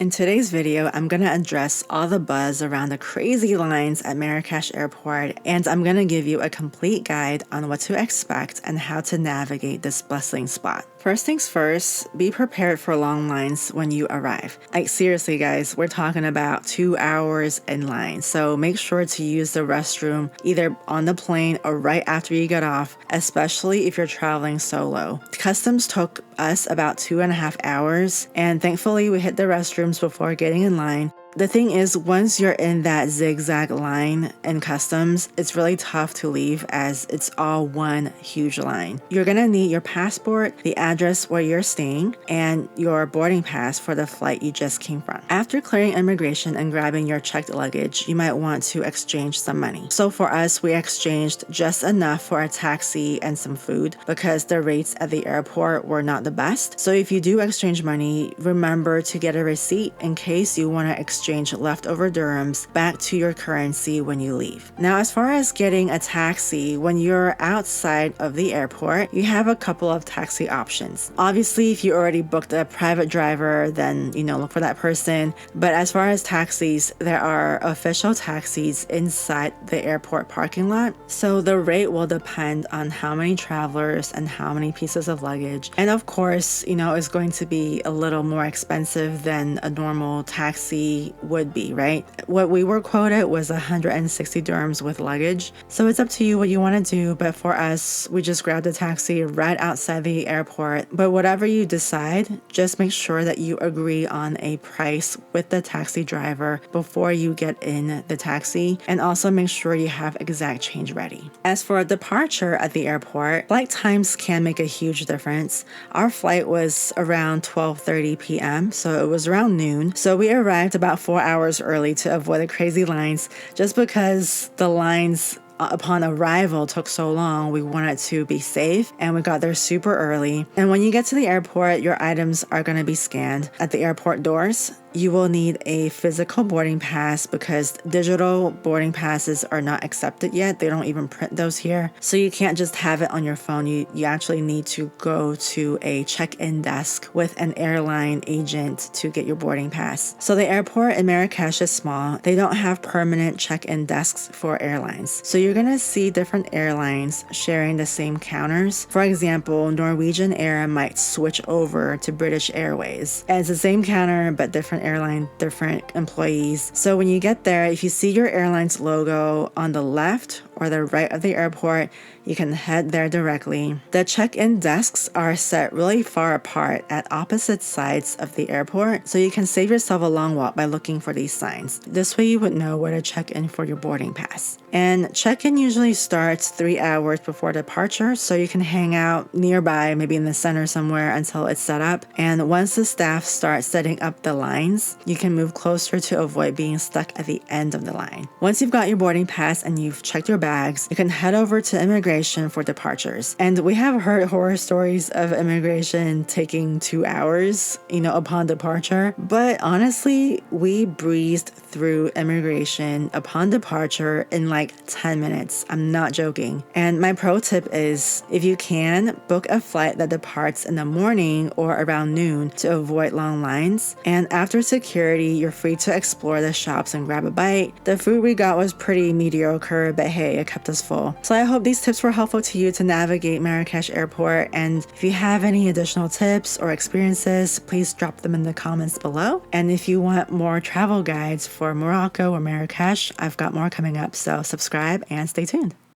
In today's video, I'm going to address all the buzz around the crazy lines at Marrakech Airport, and I'm going to give you a complete guide on what to expect and how to navigate this bustling spot. First things first, be prepared for long lines when you arrive. Like seriously guys, we're talking about 2 hours in line, so make sure to use the restroom either on the plane or right after you get off, especially if you're traveling solo. Customs took us about 2.5 hours, and thankfully we hit the restrooms before getting in line. The thing is, once you're in that zigzag line in customs, it's really tough to leave as it's all one huge line. You're gonna need your passport, the address where you're staying, and your boarding pass for the flight you just came from. After clearing immigration and grabbing your checked luggage, you might want to exchange some money. So for us, we exchanged just enough for a taxi and some food because the rates at the airport were not the best. So if you do exchange money, remember to get a receipt in case you want to exchange leftover dirhams back to your currency when you leave. Now, as far as getting a taxi, when you're outside of the airport, you have a couple of taxi options. Obviously, if you already booked a private driver, then look for that person. But as far as taxis, there are official taxis inside the airport parking lot. So the rate will depend on how many travelers and how many pieces of luggage. And of course, it's going to be a little more expensive than a normal taxi would be, right? What we were quoted was 160 dirhams with luggage. So it's up to you what you want to do. But for us, we just grabbed a taxi right outside the airport. But whatever you decide, just make sure that you agree on a price with the taxi driver before you get in the taxi. And also make sure you have exact change ready. As for departure at the airport, flight times can make a huge difference. Our flight was around 12:30 p.m. So it was around noon. So we arrived about 4 hours early to avoid the crazy lines. Just because the lines upon arrival took so long, we wanted to be safe and we got there super early. And when you get to the airport, your items are going to be scanned at the airport doors. You will need a physical boarding pass because digital boarding passes are not accepted yet. They don't even print those here. So you can't just have it on your phone. You actually need to go to a check-in desk with an airline agent to get your boarding pass. So the airport in Marrakech is small. They don't have permanent check-in desks for airlines. So you're going to see different airlines sharing the same counters. For example, Norwegian Air might switch over to British Airways. And it's the same counter, but different airline, different employees. So when you get there, if you see your airline's logo on the left or the right of the airport, you can head there directly. The check-in desks are set really far apart at opposite sides of the airport, so you can save yourself a long walk by looking for these signs. This way you would know where to check in for your boarding pass. And check-in usually starts 3 hours before departure, so you can hang out nearby, maybe in the center somewhere until it's set up. And once the staff starts setting up the lines, you can move closer to avoid being stuck at the end of the line. Once you've got your boarding pass and you've checked your bags, you can head over to immigration for departures. And we have heard horror stories of immigration taking 2 hours, upon departure. But honestly, we breezed through immigration upon departure in like 10 minutes. I'm not joking. And my pro tip is, if you can, book a flight that departs in the morning or around noon to avoid long lines. And after security, you're free to explore the shops and grab a bite. The food we got was pretty mediocre, but hey, it kept us full. So I hope these tips were helpful to you to navigate Marrakech Airport. And if you have any additional tips or experiences, please drop them in the comments below. And if you want more travel guides for Morocco or Marrakech, I've got more coming up, so subscribe and stay tuned.